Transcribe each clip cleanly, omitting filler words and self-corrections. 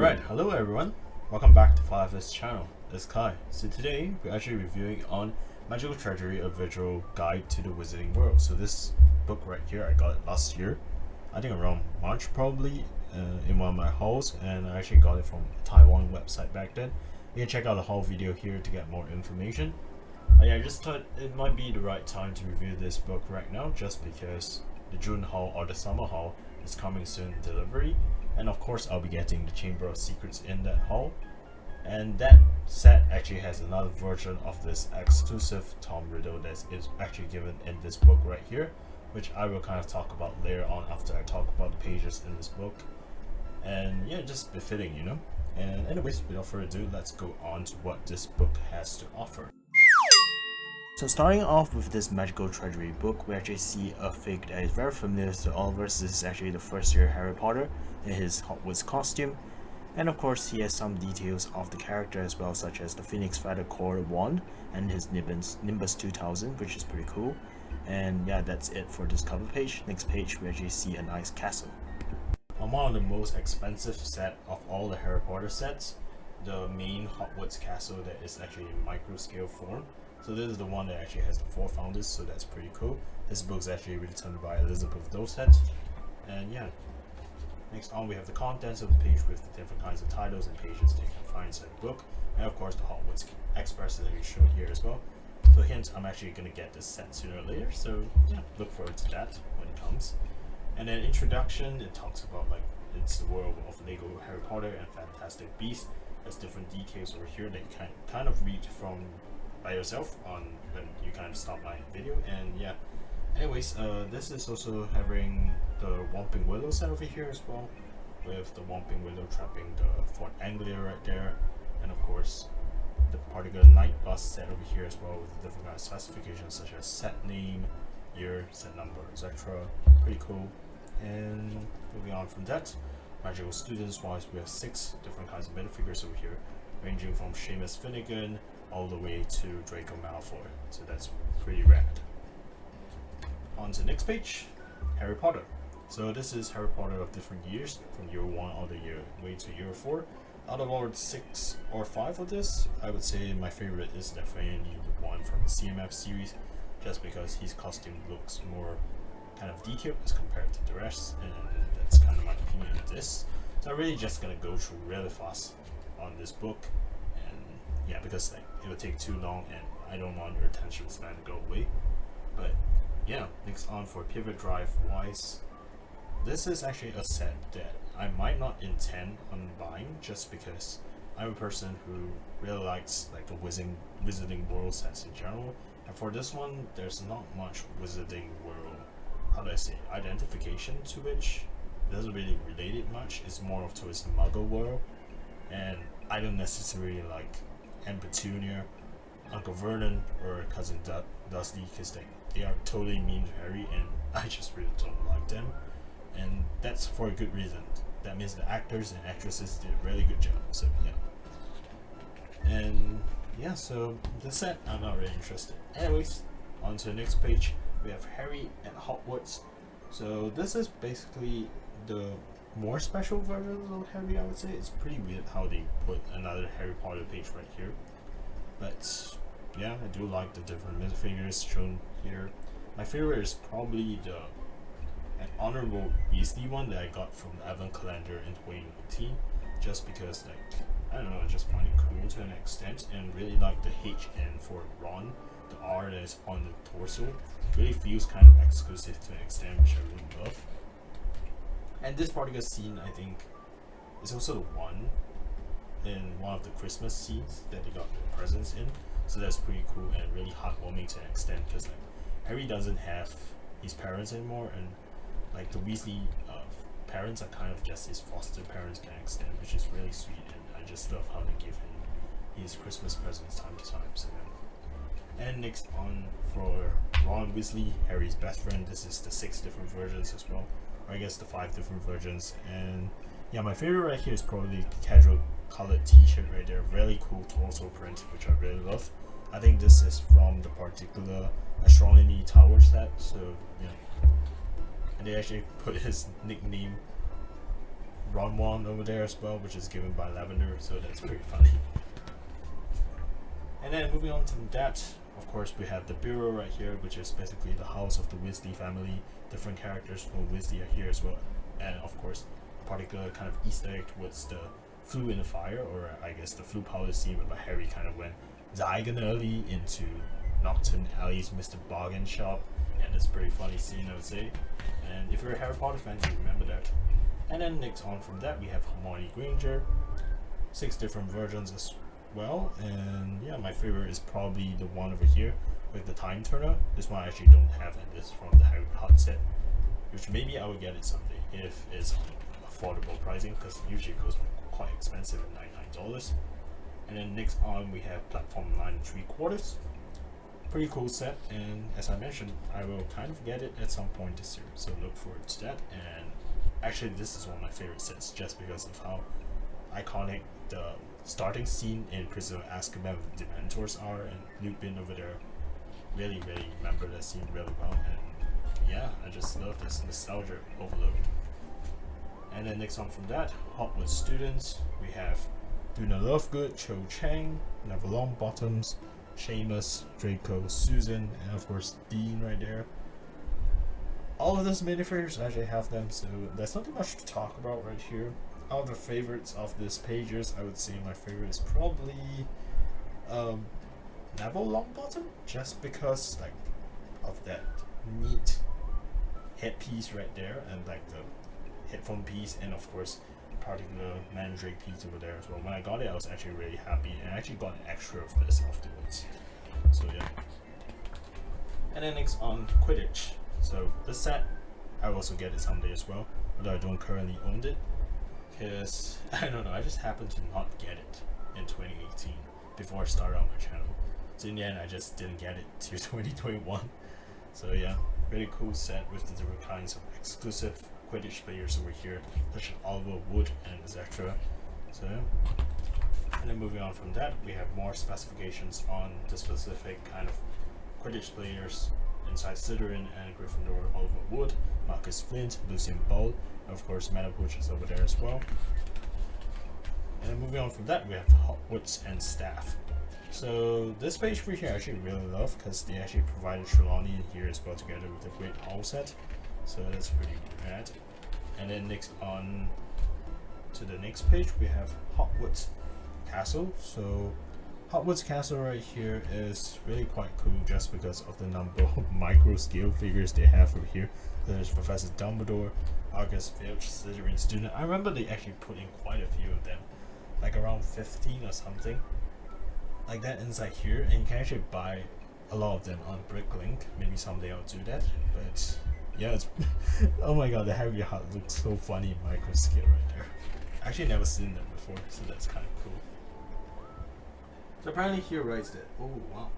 Alright, hello everyone. Welcome back to Firefist channel. It's Kai. So today we're actually reviewing on Magical Treasury, a visual guide to the Wizarding World. So this book right here, I got it last year. I think around March probably, in one of my hauls, and I actually got it from a Taiwan website back then. You can check out the haul video here to get more information. Yeah, I just thought it might be the right time to review this book right now, just because the June haul or the summer haul is coming soon in delivery. And of course I'll be getting the Chamber of Secrets in that haul, and that set actually has another version of this exclusive Tom Riddle that is actually given in this book right here, which I will kind of talk about later on after I talk about the pages in this book. And yeah, just befitting, you know. And anyways, without further ado, let's go on to what this book has to offer. So starting off with this Magical Treasury book, we actually see a figure that is very familiar to all of us. This is actually the first year Harry Potter in his Hogwarts costume, and of course he has some details of the character as well, such as the Phoenix Feather Core wand and his Nimbus 2000, which is pretty cool. And yeah, that's it for this cover page. Next page we actually see a nice castle. On one of the most expensive set of all the Harry Potter sets, the main Hogwarts castle that is actually in micro scale form. So this is the one that actually has the 4 founders, so that's pretty cool. This book is actually written by Elizabeth Dowsett. And yeah, next on we have the contents of the page with the different kinds of titles and pages that you can find inside the book. And of course the Hogwarts Express that we showed here as well. So hint, I'm actually going to get this set sooner or later, so yeah, look forward to that when it comes. And then introduction, it talks about like it's the world of Lego Harry Potter and Fantastic Beasts. There's different details over here that you can kind of read from by yourself on when you kind of stop my video. And yeah, anyways, this is also having the Whomping Willow set over here as well, with the Whomping Willow trapping the Fort Anglia right there, and of course the particular Night Bus set over here as well, with different kind of specifications such as set name, year, set number, etc. Pretty cool. And moving on from that, magical students wise, we have 6 different kinds of minifigures over here, ranging from Seamus Finnegan all the way to Draco Malfoy, so that's pretty rad. On to the next page, Harry Potter. So this is Harry Potter of different years, from year 1 all the way to year 4. Out of all 6 or 5 of this, I would say my favorite is definitely the one from the CMF series, just because his costume looks more kind of detailed as compared to the rest, and that's kind of my opinion of this. So I'm really just gonna go through really fast on this book, and yeah, because like it would take too long and I don't want your attention span to go away. But yeah, next on for pivot drive wise, this is actually a set that I might not intend on buying, just because I'm a person who really likes like the wizarding world sets in general, and for this one there's not much wizarding world, how do I say, identification to which it doesn't really relate it much. It's more of towards the Muggle world, and I don't necessarily like Aunt Petunia, Uncle Vernon, or Cousin Dusty, because they are totally mean to Harry, and I just really don't like them, and that's for a good reason. That means the actors and actresses did a really good job, so yeah. And yeah, so the set, I'm not really interested. Anyways, on to the next page, we have Harry at Hogwarts. So this is basically the more special version of Harry, I would say. It's pretty weird how they put another Harry Potter page right here, but yeah, I do like the different minifigures shown here. My favorite is probably an honorable Weasley one that I got from the Advent calendar in 2018, just because like, I don't know, I just find it cool to an extent, and really like the HN for Ron, the R that is on the torso, really feels kind of exclusive to an extent, which I really love. And this particular scene, I think, is also the one in one of the Christmas scenes that they got the presents in, so that's pretty cool and really heartwarming to an extent, because like Harry doesn't have his parents anymore, and like the Weasley parents are kind of just his foster parents to an extent, which is really sweet, and I just love how they give him his Christmas presents time to time. So yeah. And next on for Ron Weasley, Harry's best friend, this is the 6 different versions as well, or I guess the 5 different versions. And yeah, my favorite right here is probably the casual colored t-shirt right there, really cool torso print, which I really love. I think this is from the particular Astronomy Tower set, so yeah. And they actually put his nickname Ron one over there as well, which is given by Lavender, so that's pretty funny. And then moving on to that, of course, we have the bureau right here, which is basically the house of the Weasley family. Different characters from Weasley are here as well, and of course, a particular kind of Easter egg was the flue in the fire, or I guess the flue powder scene where Harry kind of went diagonally into Nocturne Alley's Mr. Bargain shop, and it's a pretty funny scene, I would say. And if you're a Harry Potter fan, you remember that. And then next on from that, we have Hermione Granger, 6 different versions as well. And yeah, my favorite is probably the one over here with the time turner. This one I actually don't have, and this is from the Harry Potter set, which maybe I will get it someday if it's affordable pricing, because usually it goes for quite expensive at $99. And then next on we have Platform 9 3/4. Pretty cool set, and as I mentioned, I will kind of get it at some point this year, so look forward to that. And actually this is one of my favorite sets just because of how iconic the starting scene in Prison of Azkaban with the Dementors are, and Lupin over there. Really remember that scene really well, and yeah, I just love this nostalgia overload. And then next on from that, Hogwarts students, we have Luna Lovegood, Cho Chang, Neville Longbottoms, Seamus, Draco, Susan, and of course Dean right there. All of those minifigures, I actually have them, so there's nothing much to talk about right here. All the favorites of this pages, I would say my favorite is probably Neville Longbottom, just because like of that neat headpiece right there, and like the headphone piece, and of course particular mandrake piece over there as well. When I got it, I was actually really happy, and I actually got an extra of this afterwards. So yeah. And then next on Quidditch. So this set, I will also get it someday as well, although I don't currently own it, because I don't know, I just happened to not get it in 2018 before I started on my channel. So in the end, I just didn't get it to 2021. So yeah, really cool set with the different kinds of exclusive Quidditch players over here, such as Oliver Wood and etc. So yeah. And then moving on from that, we have more specifications on the specific kind of Quidditch players inside Slytherin and Gryffindor: Oliver Wood, Marcus Flint, Lucian Ball, and of course Manapooch is over there as well. And then moving on from that, we have Hogwarts and staff. So this page over here I actually really love, because they actually provided Trelawney in here as well together with the Great Hall set. So that's pretty rad. And then next on to the next page, we have Hogwarts Castle. So Hogwarts Castle right here is really quite cool just because of the number of micro scale figures they have over here. There's Professor Dumbledore, August Filch, Slytherin student. I remember they actually put in quite a few of them, like around 15 or something like that inside here, and you can actually buy a lot of them on Bricklink. Maybe someday I'll do that, but yeah, it's oh my god, the Harry hat looks so funny in micro scale right there. I actually never seen them before, so that's kind of cool. So apparently here writes that, oh wow,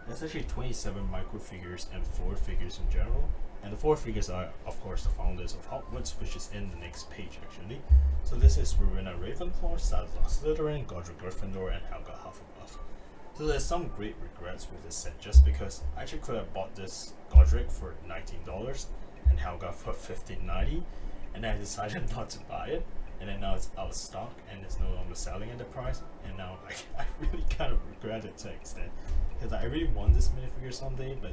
there's actually 27 micro figures and 4 figures in general, and the 4 figures are of course the founders of Hogwarts, which is in the next page actually. So this is Rowena Ravenclaw, Salazar Slytherin, Godric Gryffindor, and Helga Hufflepuff. So there's some great regrets with this set, just because I actually could have bought this Godric for $19 and Helga for $15.90, and I decided not to buy it, and then now it's out of stock and it's no longer selling at the price, and now like I really kind of regret it to an extent, because I really want this minifigure someday, but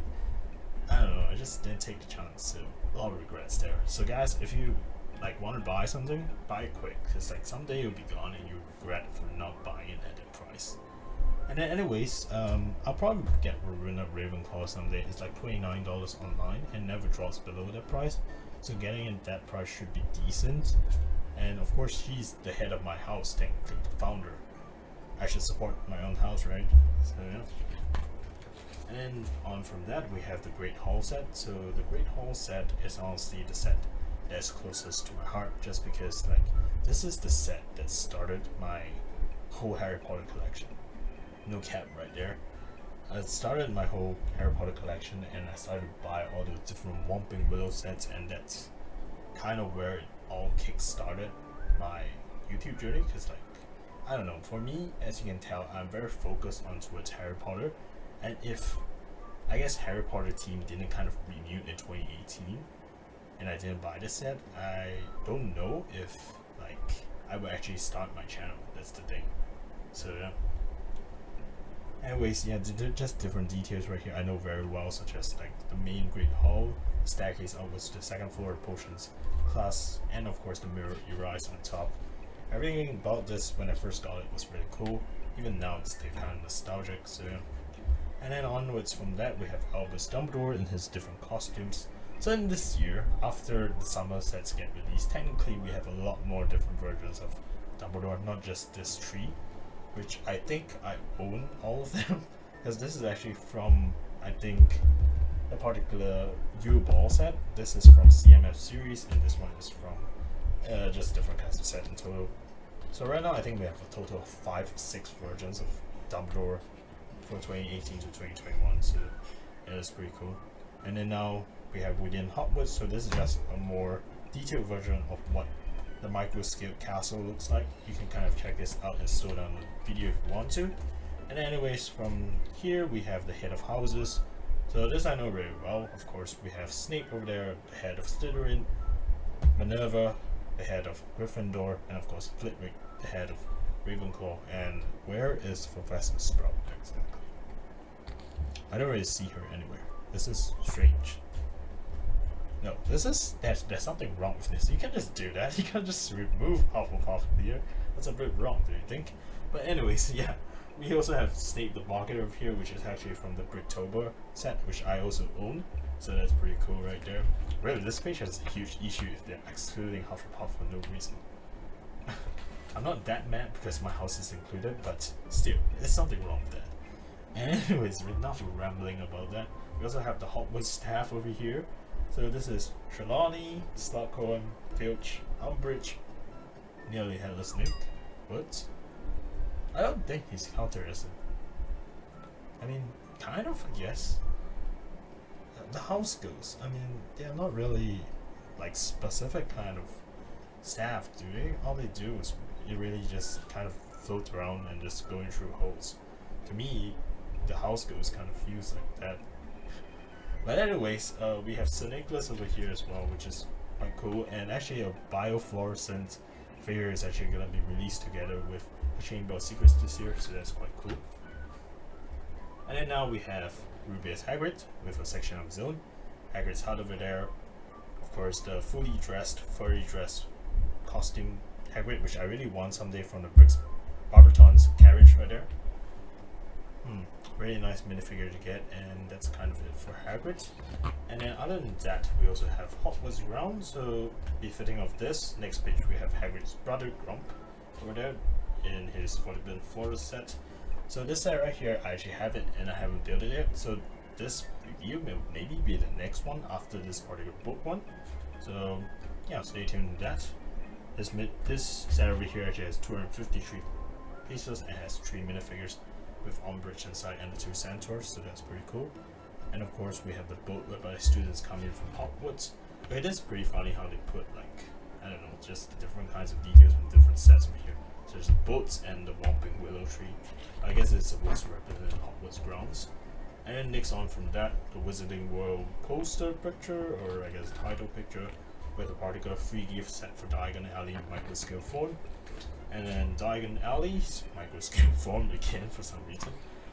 I don't know, I just didn't take the chance, so a lot of regrets there. So guys, if you like want to buy something, buy it quick, because like someday it'll be gone and you regret for not buying it at that price. And then anyways, I'll probably get Rowena Ravenclaw someday. It's like $29 online and never drops below that price, so getting it that price should be decent. And of course she's the head of my house, technically the founder. I should support my own house, right? So yeah. And then on from that, we have the Great Hall set. So the Great Hall set is honestly the set that's closest to my heart, just because like this is the set that started my whole Harry Potter collection. No cap right there. I started my whole Harry Potter collection, and I started to buy all the different Whomping Willow sets, and that's kind of where it all kick-started my YouTube journey, because like I don't know, for me, as you can tell, I'm very focused on towards Harry Potter, and if I guess Harry Potter team didn't kind of renew in 2018 and I didn't buy this set, I don't know if like I will actually start my channel. That's the thing. So yeah. Anyways, yeah, just different details right here I know very well, such as like the main great hall, staircase upwards to the second floor, potions class, and of course the mirror you rise on top. Everything about this when I first got it was really cool. Even now it's still kind of nostalgic. So yeah. And then onwards from that we have Albus Dumbledore in his different costumes. So in this year, after the summer sets get released, technically we have a lot more different versions of Dumbledore, not just this tree, which I think I own all of them, because this is actually from, I think, a particular View Ball set. This is from CMF series, and this one is from just different kinds of set in total. So right now I think we have a total of 5 or 6 versions of Dumbledore for 2018 to 2021, so it is pretty cool. And then now we have within Hogwarts, so this is just a more detailed version of what the micro scale castle looks like. You can kind of check this out and slow down the video if you want to. And anyways, from here we have the head of houses. So this I know really well. Of course we have Snape over there, the head of Slytherin, Minerva, the head of Gryffindor, and of course Flitwick, the head of Ravenclaw. And where is Professor Sprout exactly? I don't really see her anywhere. This is strange. No, there's something wrong with this. You can't just do that. You can't just remove Hufflepuff here. That's a bit wrong, do you think? But anyways, yeah. We also have Snape the Marketer over here, which is actually from the Britober set, which I also own. So that's pretty cool right there. Really, this page has a huge issue if they're excluding Hufflepuff for no reason. I'm not that mad because my house is included, but still, there's something wrong with that. Anyways, enough rambling about that. We also have the Hogwarts staff over here. So this is Trelawney, Slughorn, Filch, Umbridge, nearly Headless Nick. What? I don't think he's counter, is it? I mean, kind of, I guess. The house ghosts, I mean, they're not really like specific kind of staff, do they? All they do is you really just kind of float around and just going through holes. To me, the house ghosts kind of feels like that. But anyways, we have St. Nicholas over here as well, which is quite cool, and actually a biofluorescent figure is actually going to be released together with the Chamber of Secrets this year, so that's quite cool. And then now we have Rubeus Hagrid with a section of his own. Hagrid's hut over there. Of course, the fully dressed, furry dressed costume Hagrid, which I really want someday from the Bricks Barberton's carriage right there. Really nice minifigure to get, and that's kind of it for Hagrid. And then other than that, we also have Hogwarts Ground, so befitting of this, next page we have Hagrid's brother Grump over there in his Forbidden Forest set. So this set right here, I actually have it and I haven't built it yet, so this review may maybe be the next one after this particular book one. So yeah, stay tuned to that. This set over here actually has 253 pieces and has 3 minifigures with Umbridge inside and the 2 centaurs, so that's pretty cool. And of course we have the boat whereby students come in from Hogwarts. But it is pretty funny how they put, like, I don't know, just different kinds of details from different sets over here. So there's the boats and the Whomping Willow Tree. I guess it's supposed to represent Hogwarts grounds. And then next on from that, the Wizarding World poster picture, or I guess title picture, with a particular free gift set for Diagon Alley micro scale form. And then Diagon Alley's micro scale form again for some reason.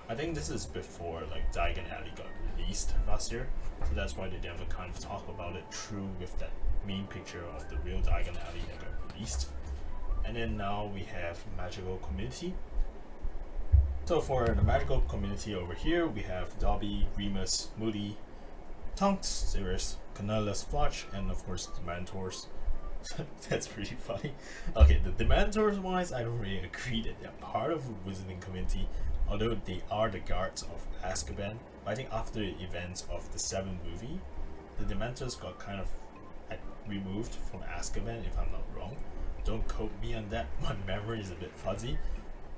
I think this is before like Diagon Alley got released last year, so that's why they never kind of talk about it true with that main picture of the real Diagon Alley that got released. And then now we have Magical Community. So for the Magical Community over here, we have Dobby, Remus, Moody, Tonks, Sirius, Cornelius Fudge, and of course the Dementors. That's pretty funny. Okay, the Dementors wise, I don't really agree that they're part of the Wizarding Community, although they are the guards of Azkaban. But I think after the events of the 7th movie, the Dementors got kind of removed from Azkaban, if I'm not wrong. Don't quote me on that, my memory is a bit fuzzy.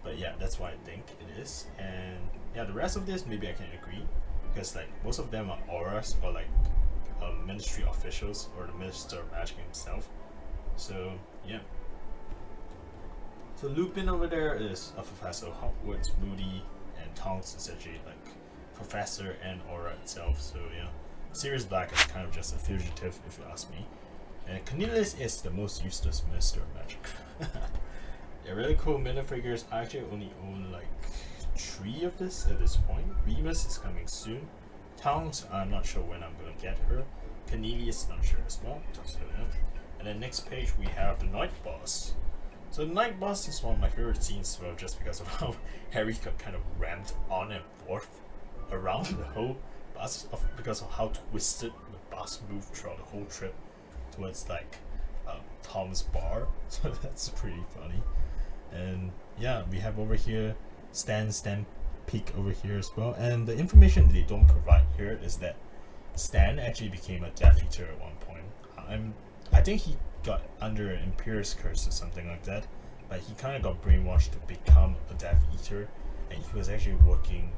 But yeah, that's what I think it is. And yeah, the rest of this, maybe I can agree, because like most of them are auras or like ministry officials or the Minister of Magic himself. So yeah. So Lupin over there is a professor of Hogwarts, Moody, and Tonks is actually like professor and aura itself. So yeah, Sirius Black is kind of just a fugitive if you ask me. And Cornelius is the most useless minister of magic. They're really cool minifigures. I actually only own like 3 of this at this point. Remus is coming soon. Towns, I'm not sure when I'm gonna get her. Cornelius, not sure as well. So, yeah. And then next page we have the Night Boss. So the Night Boss is one of my favorite scenes, well, just because of how Harry got kind of rammed on and forth around the whole bus, because of how twisted the bus moved throughout the whole trip towards like Tom's bar. So that's pretty funny. And yeah, we have over here Stan Peak over here as well. And the information they don't provide here is that Stan actually became a Death Eater at one point. I think he got under an Imperious curse or something like that, but he kind of got brainwashed to become a Death Eater, and he was actually working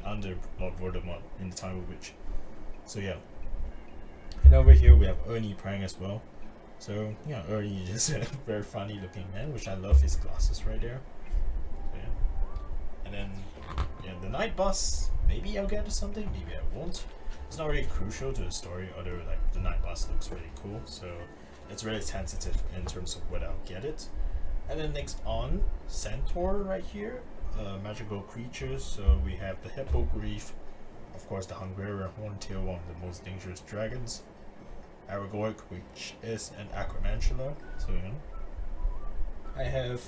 under Lord Voldemort in the Time of Witch. So yeah. And over here we have Ernie Prang as well. So yeah, Ernie is just a very funny looking man, which I love his glasses right there. So, yeah. And then yeah, the Night Boss, maybe I'll get to something, maybe I won't. It's not really crucial to the story, although like the Night Boss looks really cool, so it's really tentative in terms of whether I'll get it. And then next on, Centaur right here, magical creatures. So we have the Hippogriff, of course the Hungarian Horntail, one of the most dangerous dragons. Aragorn, which is an Acromantula. So you know, I have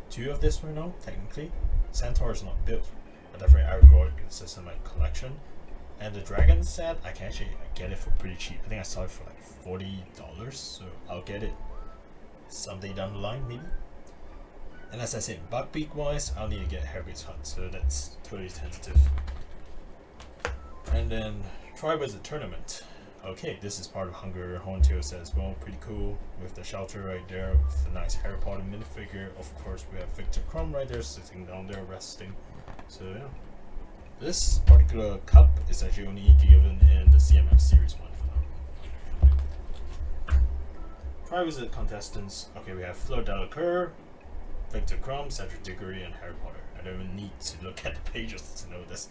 2 of this right now, technically. Centaur is not built, but definitely Aragorn is in my collection. And the dragon set, I can actually get it for pretty cheap. I think I saw it for like $40, so I'll get it someday down the line, maybe. And as I said, Buckbeak wise, I'll need to get Harry's Hut, so that's totally tentative. And then Triwizard Tournament. Okay, this is part of Hungarian Horntail set as well, pretty cool, with the shelter right there, with the nice Harry Potter minifigure. Of course, we have Victor Crumb right there, sitting down there, resting. So yeah. This particular cup is actually only given in the CMF Series 1 for now. Triwizard contestants. Okay, we have Fleur Delacour, Victor Crumb, Cedric Diggory, and Harry Potter. I don't even need to look at the pages to know this.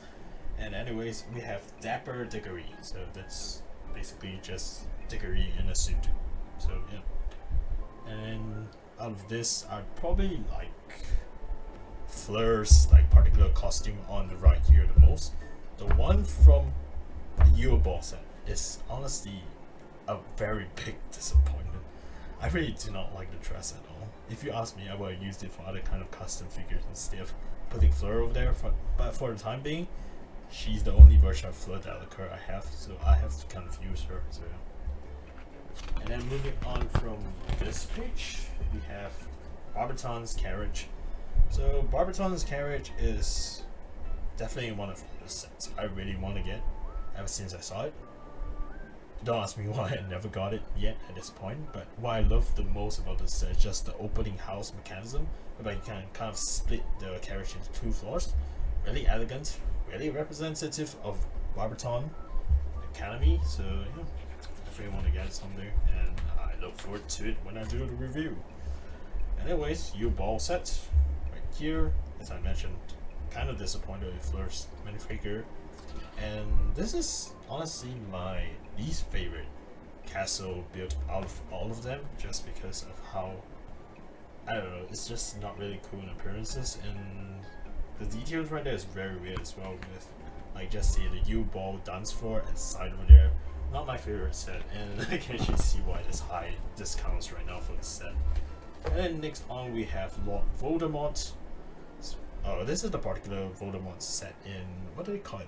And anyways, we have Dapper Diggory. So that's basically just Diggory in a suit. So yeah. And out of this, I'd probably like Fleur's like particular costume on the right here the most. The one from the Yule Ball set is honestly a very big disappointment. I really do not like the dress at all. If you ask me, I would have used it for other kind of custom figures instead of putting Fleur over there. But for the time being, she's the only version of Fleur Delacour I have, so I have to kind of use her. So. And then moving on from this page, we have Barbiton's Carriage. So Barbiton's Carriage is definitely one of the sets I really want to get ever since I saw it. Don't ask me why I never got it yet at this point, but what I love the most about this set is just the opening house mechanism, whereby you can kind of split the carriage into 2 floors. Really elegant, really representative of Barbiton Academy, so yeah, definitely want to get it someday, and I look forward to it when I do the review. Anyways, Yule Ball set right here, as I mentioned, kind of disappointed with Fleur's minifigure, and this is honestly my least favorite castle built out of all of them, just because of how, I don't know, it's just not really cool in appearances, and the details right there is very weird as well, with like just see the Yule Ball dance floor at the side over there. Not my favorite set, and I can actually see why there's high discounts right now for this set. And then next on we have Lord Voldemort. Oh, this is the particular Voldemort set in, what do they call it?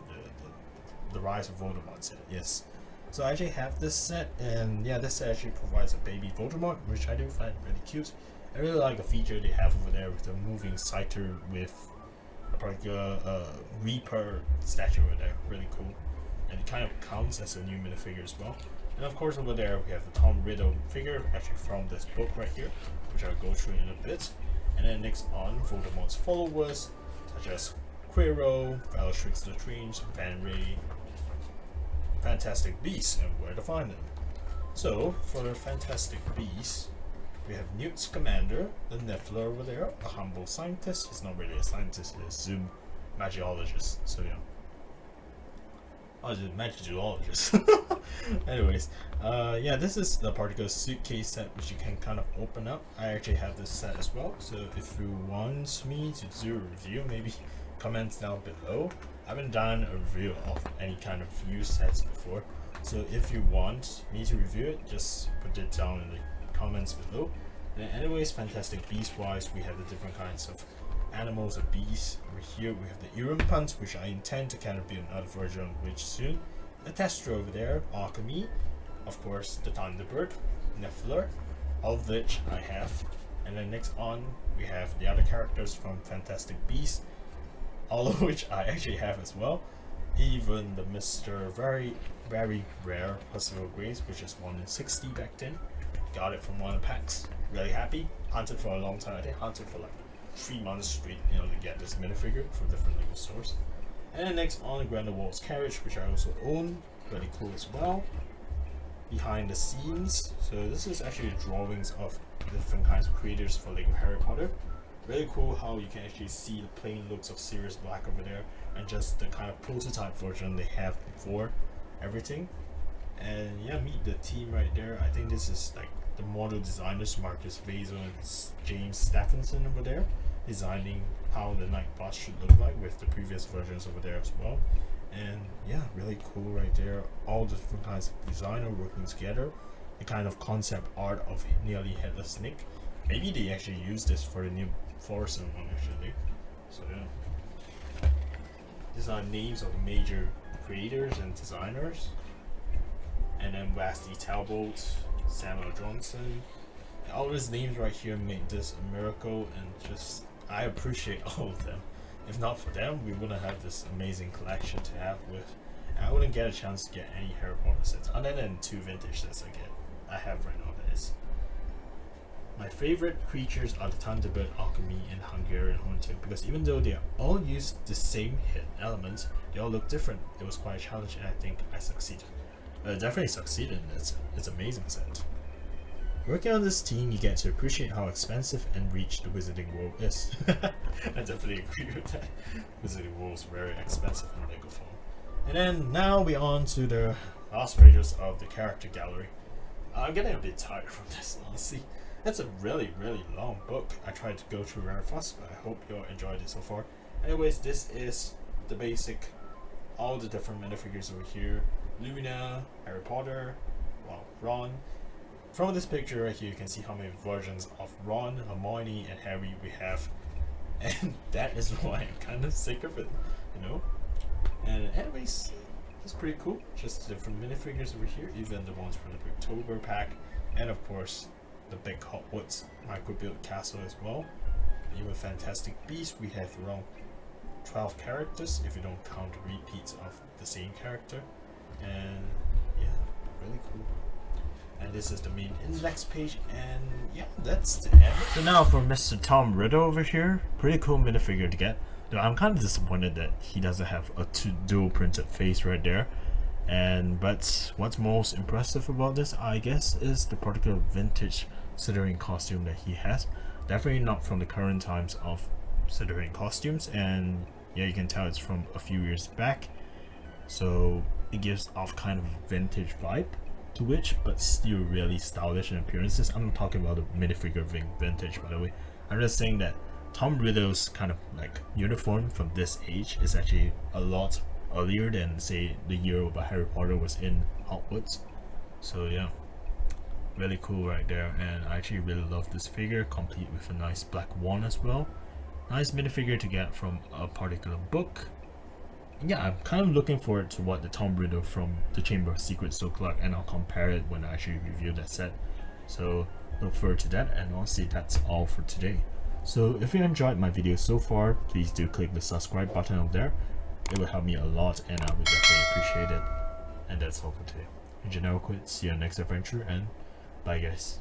The Rise of Voldemort set, yes. So I actually have this set, and yeah, this set actually provides a baby Voldemort, which I do find really cute. I really like the feature they have over there with the moving Scyther with a particular Reaper statue over there, really cool. And it kind of counts as a new minifigure as well. And of course over there we have the Tom Riddle figure, actually from this book right here, which I'll go through in a bit. And then next on, Voldemort's followers, such as Quirrell, Bellatrix Lestrange, Van Ray, Fantastic Beasts, and where to find them. So, for the Fantastic Beasts, we have Newt Scamander, the Niffler over there, a humble scientist. He's not really a scientist, he's a Zoom magologist, so yeah. Oh, the magic zoologist. Anyways, yeah, this is the particle suitcase set which you can kind of open up. I actually have this set as well, so if you want me to do a review, maybe comments down below. I haven't done a review of any kind of view sets before, so if you want me to review it, just put it down in the comments below. And anyways, Fantastic Beast wise, we have the different kinds of animals or beasts. Over here we have the Irumpunt, which I intend to kind of build another version of which soon. The Tester over there, Alchemy, of course the Thunderbird, Niffler, all of which I have. And then next on we have the other characters from Fantastic Beasts, all of which I actually have as well. Even the Mr. very rare Percival Grace, which is 1 in 60 back then. Got it from one of the packs. Really happy. Hunted for a long time. I think hunted for like 3 months straight in order to get this minifigure from different legal stores. And then next on, the Grindelwald's carriage, which I also own. Really cool as well. Behind the scenes, so this is actually drawings of different kinds of creators for Lego Harry Potter. Really cool how you can actually see the plain looks of Sirius Black over there, and just the kind of prototype version they have before everything. And yeah, meet the team right there. I think this is like the model designers, Marcus Vazo and James Stephenson over there, designing how the Night Bus should look like with the previous versions over there as well. And yeah, really cool right there. All the different kinds of designer working together. The kind of concept art of nearly headless Nick. Maybe they actually use this for the new Forest one actually. So yeah, these are names of the major creators and designers. And then Wesley Talbot, Samuel Johnson. All these names right here make this a miracle, and just I appreciate all of them. If not for them, we wouldn't have this amazing collection to have with. I wouldn't get a chance to get any Harry Potter sets other than 2 vintage sets I have right now. That is. My favorite creatures are the Thunderbird, Alchemy, and Hungarian Horntail, because even though they all use the same hit elements, they all look different. It was quite a challenge, and I think I succeeded. Definitely succeeded. It's amazing set. Working on this team, you get to appreciate how expensive and rich the Wizarding World is. I definitely agree with that. Wizarding World is very expensive in Lego form. And then now we're on to the last pages of the character gallery. I'm getting a bit tired from this, honestly. That's a really long book. I tried to go through very fast, but I hope you all enjoyed it so far. Anyways, this is the basic, all the different minifigures over here. Luna, Harry Potter, well, Ron. From this picture right here, you can see how many versions of Ron, Hermione, and Harry we have, and that is why I'm kind of sick of it, you know. And anyways, it's pretty cool. Just different minifigures over here, even the ones from the October pack, and of course the big Hogwarts micro-built castle as well. Even Fantastic Beasts, we have around 12 characters if you don't count repeats of the same character, and yeah, really cool. And this is the main index page, and yeah, that's the end. So now for Mr. Tom Riddle over here, pretty cool minifigure to get. Though I'm kind of disappointed that he doesn't have a dual printed face right there. But what's most impressive about this, I guess, is the particular vintage Slytherin costume that he has. Definitely not from the current times of Slytherin costumes, and yeah, you can tell it's from a few years back. So it gives off kind of a vintage vibe to which, but still really stylish in appearances. I'm not talking about the minifigure being vintage, by the way. I'm just saying that Tom Riddle's kind of like uniform from this age is actually a lot earlier than, say, the year where Harry Potter was in Hogwarts. So yeah, really cool right there, and I actually really love this figure, complete with a nice black wand as well. Nice minifigure to get from a particular book. Yeah, I'm kind of looking forward to what the Tom Riddle from the Chamber of Secrets look like, and I'll compare it when I actually review that set. So look forward to that, and honestly, that's all for today. So if you enjoyed my video so far, please do click the subscribe button over there. It will help me a lot, and I would definitely appreciate it. And that's all for today. Engineer quit. See you next adventure, and bye guys.